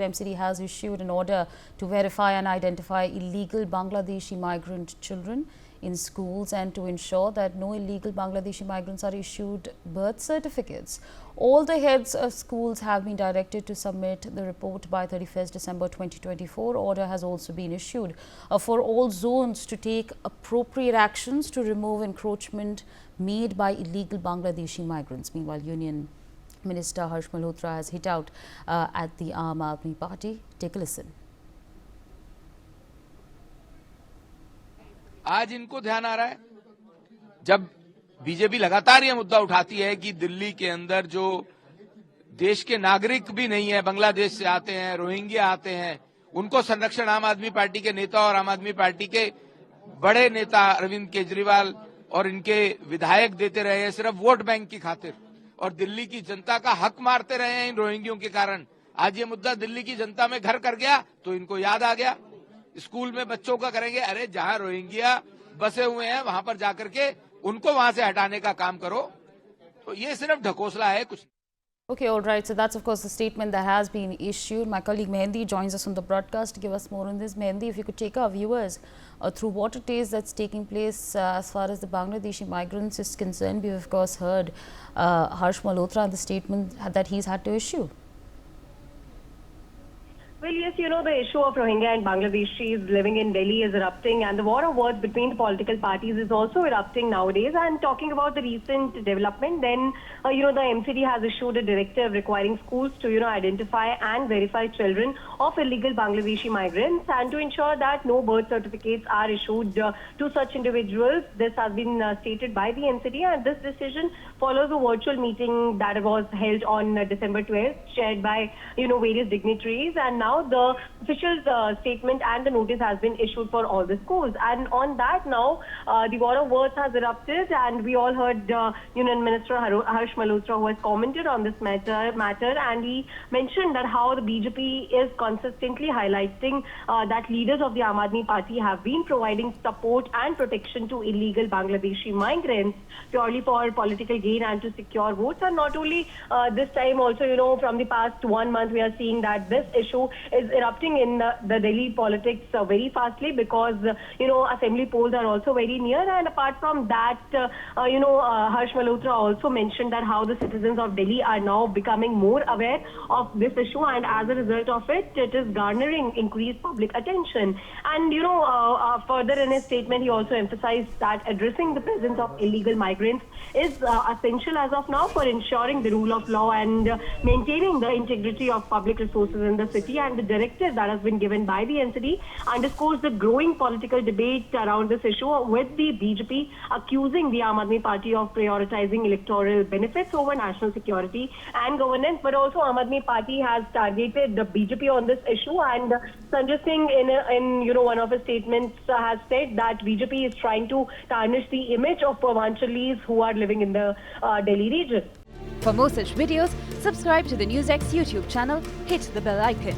MCD has issued an order to verify and identify illegal Bangladeshi migrant children in schools and to ensure that no illegal Bangladeshi migrants are issued birth certificates. All the heads of schools have been directed to submit the report by 31st December 2024. Order has also been issued for all zones to take appropriate actions to remove encroachment made by illegal Bangladeshi migrants. Meanwhile, Union Minister Harsh Malhotra has hit out at the Aam Aadmi Party. Take a listen. आज इनको ध्यान आ रहा है जब BJP लगातार यह मुद्दा उठाती है कि दिल्ली के अंदर जो देश के नागरिक भी नहीं है, बांग्लादेश से आते हैं, रोहिंग्या आते हैं, उनको संरक्षण आम आदमी पार्टी के नेता और आम आदमी पार्टी के बड़े नेता अरविंद केजरीवाल और इनके विधायक देते रहे हैं सिर्फ वोट बैंक की खातिर और दिल्ली की जनता का हक मारते रहे हैं इन रोहिंग्यों के कारण। आज ये मुद्दा दिल्ली की जनता में घर कर गया तो इनको याद आ गया। स्कूल में बच्चों का करेंगे, अरे जहां रोहिंग्या बसे हुए हैं वहां पर जाकर के उनको वहां से हटाने का काम करो। तो ये सिर्फ ढकोसला है कुछ। Okay, all right. So that's of course the statement that has been issued. My colleague Mehendi joins us on the broadcast to give us more on this. Mehendi, if you could take our viewers through what it is that's taking place as far as the Bangladeshi migrants is concerned. We've of course heard Harsh Malhotra and the statement that he's had to issue. Well, yes, you know, the issue of Rohingya and Bangladeshis living in Delhi is erupting, and the war of words between the political parties is also erupting nowadays. And talking about the recent development, then, you know, the MCD has issued a directive requiring schools to, you know, identify and verify children of illegal Bangladeshi migrants and to ensure that no birth certificates are issued to such individuals. This has been stated by the MCD, and this decision follows a virtual meeting that was held on December 12th, chaired by, you know, various dignitaries. And now the official statement and the notice has been issued for all the schools. And on that now, the war of words has erupted, and we all heard Union Minister Harsh Malhotra, who has commented on this matter, and he mentioned that how the BJP is consistently highlighting that leaders of the Aam Aadmi Party have been providing support and protection to illegal Bangladeshi migrants purely for political gain and to secure votes. And not only this time, also, you know, from the past 1 month, we are seeing that this issue is erupting in the Delhi politics very fastly because, you know, assembly polls are also very near. And apart from that, you know, Harsh Malhotra also mentioned that how the citizens of Delhi are now becoming more aware of this issue, and as a result of it, it is garnering increased public attention. And, you know, further in his statement, he also emphasized that addressing the presence of illegal migrants is essential as of now for ensuring the rule of law and maintaining the integrity of public resources in the city. And the directive that has been given by the NCD underscores the growing political debate around this issue, with the BJP accusing the Aam Aadmi Party of prioritizing electoral benefits over national security and governance. But also Aam Aadmi Party has targeted the BJP on this issue, and Sanjay Singh in you know, one of his statements has said that BJP is trying to tarnish the image of Purvanchalis who are living in the Delhi region. For more such videos, subscribe to the NewsX YouTube channel, hit the bell icon.